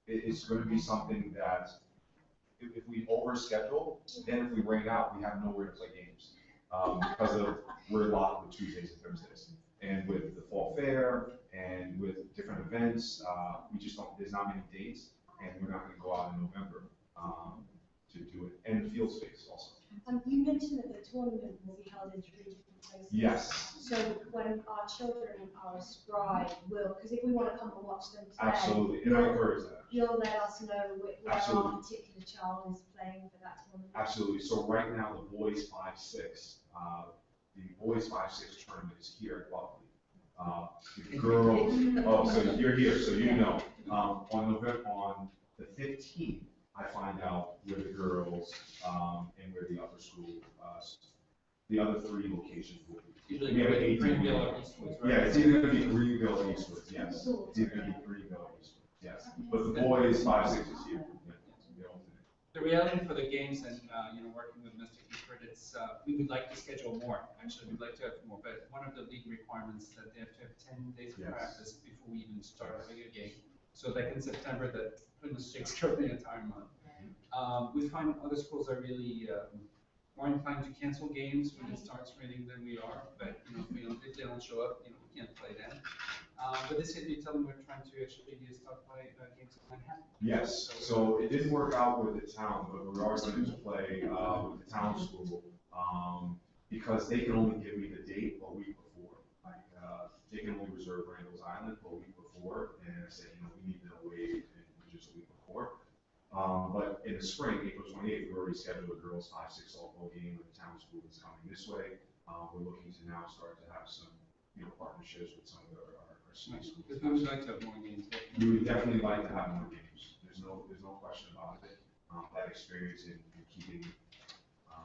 it's gonna be something that, if we overschedule, then if we rain out, we have nowhere to play games. Because of, we're locked with Tuesdays and Thursdays. And with the fall fair and with different events, we just don't, there's not many dates, and we're not gonna go out in November, to do it, and field space also. You mentioned that the tournament will be held in 3 different places. Yes, So when our children are scribe will, because if we want to come and watch them play. absolutely, and I encourage that. You'll let us know where our Absolutely. particular child is playing for that tournament. Absolutely. So right now, the boys 5-6, the boys 5-6 tournament is here at Buckley. The girls, oh, so you're here, so you know. On the 15th, I find out where the girls, and where the other school, the other 3 locations will be. Usually We have 18. Greenville or Eastwoods, right? Yeah, it's either gonna be Greenville or Eastwood, yes. It's either gonna be Greenville or Eastwood, yes. But the boys 5-6 is here. Yeah, the alternate. The reality for the games and, working with Mr. Gifford, it's, we would like to schedule more. Actually, we'd like to have more, but one of the league requirements is that they have to have 10 days of Yes. practice before we even start having a game. So like in September, that pretty much takes care of the entire month. We find other schools are really, more inclined to cancel games when it starts raining than we are, but, if they don't show up, we can't play then. But this year, you tell them we're trying to actually start playing games in Manhattan. Yes, so it didn't work out with the town, but we are going to play, with the town school, because they can only give me the date a week before. They can only reserve Randall's Island a week before, and I said, we need to wait just a week before. But in the spring, April 28th, we already scheduled a girls 5-6 softball game with the town school that's coming this way. We're looking to now start to have some, partnerships with some of our senior schools. Because we would like to have more games. We would definitely like to have more games. There's no question about it. That experience in keeping,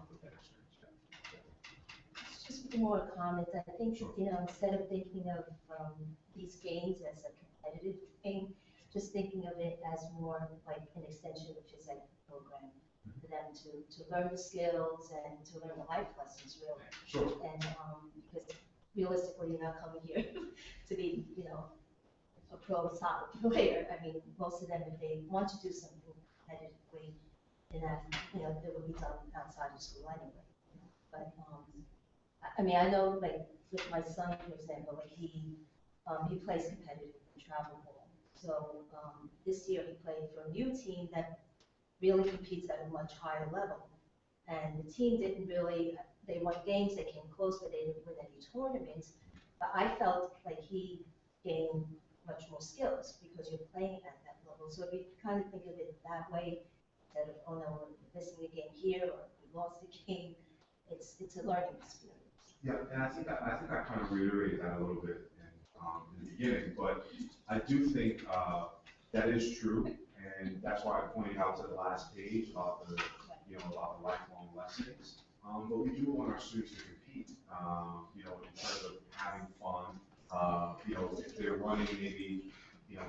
with that experience. Just more comments. I think, Sure. instead of thinking of these games as a competitive thing, just thinking of it as more like an extension of your ed program for them to learn the skills and to learn the life lessons, really. Sure. And because realistically, you're not coming here to be, a pro soccer player. I mean, most of them, if they want to do something competitively, then that, it will be done outside of school anyway. But, I mean, I know, like, with my son, for example, like, he plays competitive in travel ball. So, this year he played for a new team that really competes at a much higher level. And the team didn't really, they won games, they came close, but they didn't win any tournaments. But I felt like he gained much more skills because you're playing at that level. So if you kind of think of it that way, instead of, oh no, we're missing a game here, or we lost a game, it's a learning experience. Yeah, and I think I kind of reiterated that a little bit in the beginning, but I do think that is true, and that's why I pointed out to the last page about the, about the lifelong lessons. But we do want our students to compete you know, in terms of having fun. You know, if they're running maybe, you know,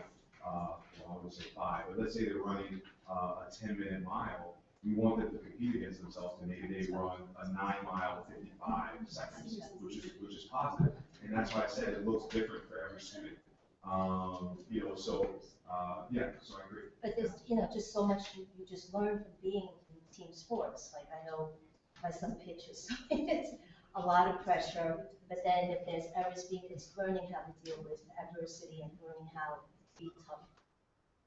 well, I would say 5, but let's say they're running a 10-minute mile, we want them to compete against themselves, and maybe they run a 9-mile 55 seconds, which is positive. And that's why I said it looks different for every student. You know, so, yeah, so I agree. But there's, you know, just so much you just learn from being in team sports. Like I know my son pitches, so it's a lot of pressure. But then if there's errors being, it's learning how to deal with adversity and learning how to be tough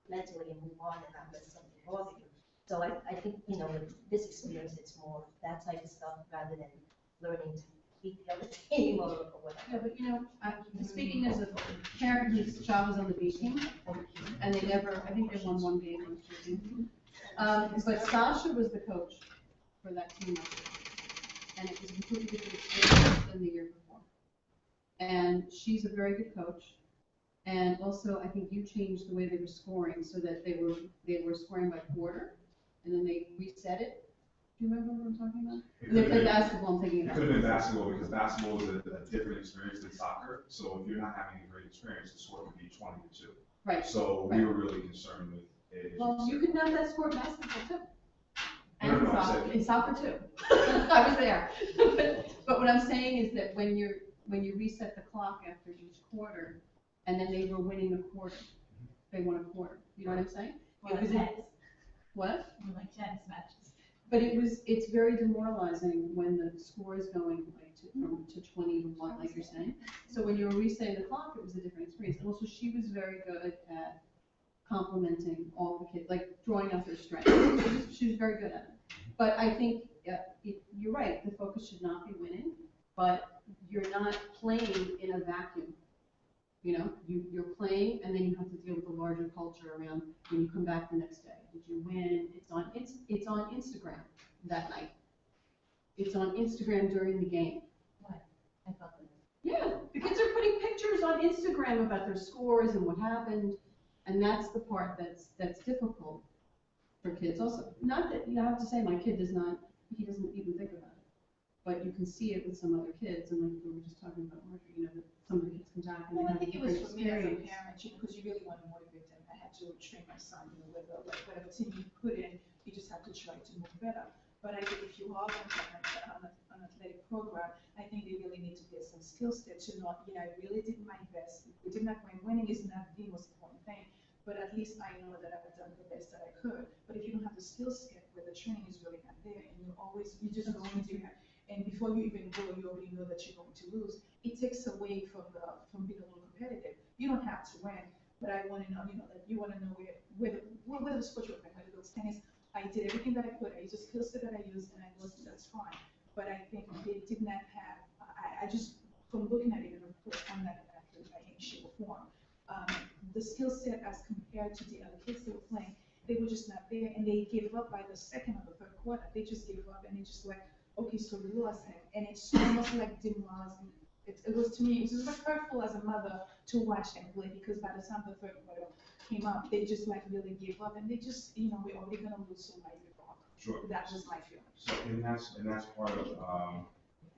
mentally and move on and not let something bother you. So I think, you know, with this experience, it's more that type of stuff rather than learning to beat the other team or whatever. Yeah, but you know, speaking as a parent whose child was on the B team, and they never, I think they won 1 game or 2 games. But Sasha was the coach for that team last year. And it was a completely different experience than the year before. And she's a very good coach. And also, I think you changed the way they were scoring so that they were scoring by quarter, and then they reset it. Do you remember what I'm talking about? They played basketball, I'm thinking It about. could have been basketball, because basketball is a different experience than soccer. So if you're not having a great experience, the score could be 20-2. Right. So we were really concerned with it. Well, you could have that score in basketball too. No, And no, I said- in soccer too. I was there. But what I'm saying is that when you reset the clock after each quarter, and then they were winning a quarter, they won a quarter. You know what I'm saying? It was what? Like tennis matches. But it's very demoralizing when the score is going like to 20 to 1, like you're saying. So when you were resetting the clock, it was a different experience. And also, she was very good at complimenting all the kids, like drawing out their strengths. She was very good at it. But I think you're right. The focus should not be winning, but you're not playing in a vacuum. You know, you're playing, and then you have to deal with the larger culture around when you come back the next day. Did you win? It's on Instagram that night. It's on Instagram during the game. What? I thought that. Yeah, the kids are putting pictures on Instagram about their scores and what happened, and that's the part that's difficult for kids. Also, not that you have to say my kid he doesn't even think about it, but you can see it with some other kids, and like we were just talking about Marjorie, you know, that some of the kids come back and Well, they I have a think it was different for me as a experience. parent, because you really want to motivate them. I had to train my son, you know, whatever team you put in, you just have to try to move better. But I think if you are going to have an athletic program, I think they really need to get some skill sets to know, I really did my best. We did not win. Winning is not the most important thing, but at least I know that I've done the best that I could. But if you don't have the skill set where the training is really not there, and you're just going to have, and before you even go, you already know that you're going to lose. It takes away from being a little competitive. You don't have to win, but I want to know, that you want to know where the sport you're playing, whether it was tennis. I did everything that I could. I used the skill set that I used, and I wasn't. That's fine. But I think they did not have. I just from looking at it, and of course I'm not an athlete by any shape or form. The skill set as compared to the other kids that were playing, they were just not there, and they gave up by the second or the third quarter. They just gave up, and they just like, okay, so we lost him, and it's almost like demoralizing. It was to me, it was just hurtful as a mother to watch them play, because by the time the third quarter came up, they just like really gave up, and they just, we're already gonna lose, so why give up? Sure. That was my feeling. So, and that's part of,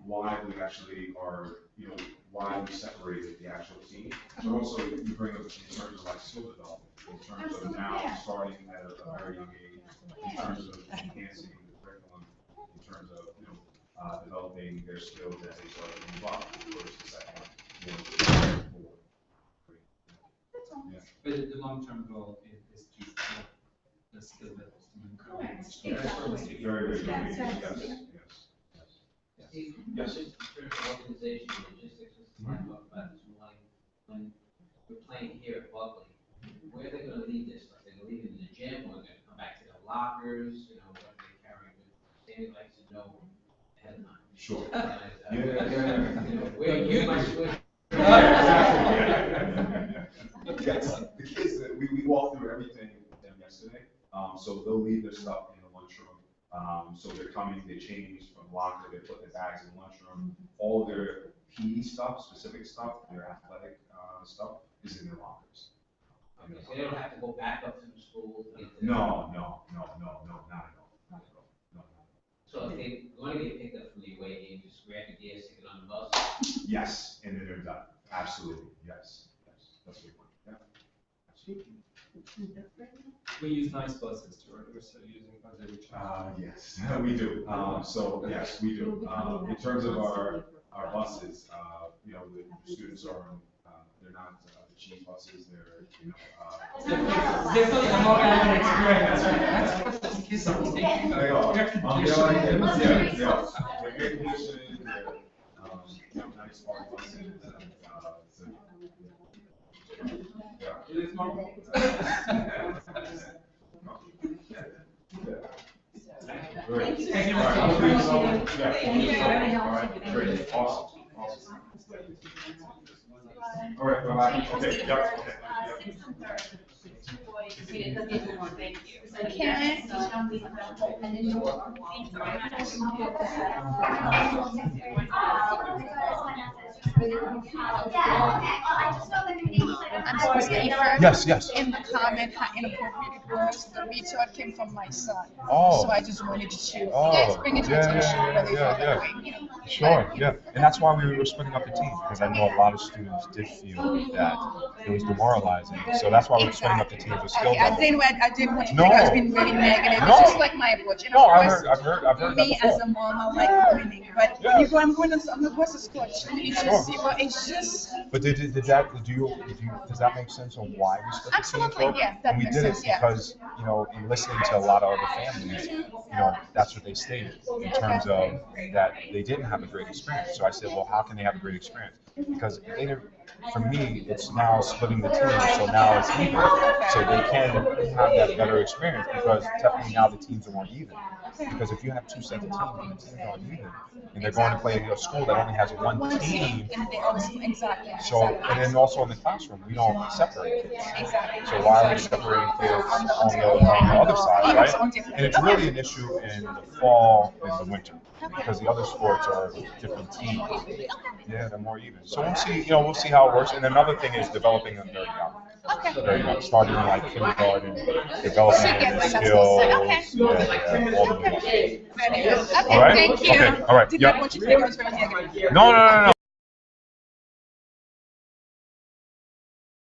why we actually are, why we separated the actual team. But also you bring up in terms of like skill development, in terms of now starting at a very young age, in terms of enhancing the curriculum, in terms of, developing their skills as they start to move up, first, second, four. Yeah. But the long-term goal is to develop the skill levels to improve. Correct. Exactly. Very, very good. Yes. Yes. Steve, Yes. just in terms of organization logistics, just to talk about this morning, when we're playing here at Buckley, where are they gonna leave this? Like, they're gonna leave it in the gym, or they're gonna come back to their lockers, what are they carrying with them? Sandy likes to know ahead of time. Sure. Yeah. Where you might switch. Yes, the kids, we walked through everything with them yesterday, so they'll leave their stuff in the lunchroom. So they're coming, they change from locker, they put their bags in the lunchroom. All their PE stuff, specific stuff, their athletic stuff is in their lockers. Okay, so they don't have to go back up to the school to get to. No, not at all, not at all. So if they want to get picked up from the away game, just grab the days to get on the bus? Yes, and then they're done. Absolutely, yes. That's a good point. Yeah. Absolutely. We use nice buses too, right? We're still using buses which are. Yes, we do. So yes, we do. In terms of our buses, you know, the students are, they're not the cheap buses, they're, you know, Definitely a more urban experience, right? That's what the kids are taking. they are. They're like, they are. They're air conditioned, they're, you know, nice smart buses. So, yeah. It is more. Great. Thank you. All right, I'll leave some. Yeah. Thank you. All right, great, awesome. All right, bye-bye. Okay, yeah, okay. Karen? I'm supposed to get you first. Yes. In the comment, how inappropriate it was, the retort came from my son. Oh. So I just wanted to, you Oh, guys bring it to yeah, attention, yeah, whether you yeah, felt yeah. that way, you know. Sure, yeah. And that's why we were splitting up the team, because I know a lot of students did feel that it was demoralizing. So that's why we were splitting up the team for skill Okay, I level. didn't want you to No. think I was being really negative. No. It's just like my approach. And No, of I've course, heard that me as before. a mom, I like winning. But when you go, I'm going to West Coach. You Sure. just see, but it's just. But does that make sense on why we split the team? Absolutely, yeah, that And we makes did sense, it yeah. because, you know, in listening to a lot of other families, you know, that's what they stated in terms of that they didn't have a great experience. So I said, well, how can they have a great experience? Because they didn't, for me, it's now splitting the team, so now it's even. So they can have that better experience because technically now the teams are more even. Because if you have two sets of teams and the teams aren't even, and they're going to play at a school that only has one team, Exactly. so, and then also in the classroom, we don't separate kids. Exactly. So why are we separating kids on the other side, right? And it's really an issue in the fall and the winter, because the other sports are different teams. Yeah, they're more even. So we'll see how it works. And another thing is developing them very young. Okay. Very young, starting in like kindergarten, developing their skills. Yeah, all the way. Okay, All right? thank you. Okay, all right. Did Yeah. not want you to think I was very negative. No.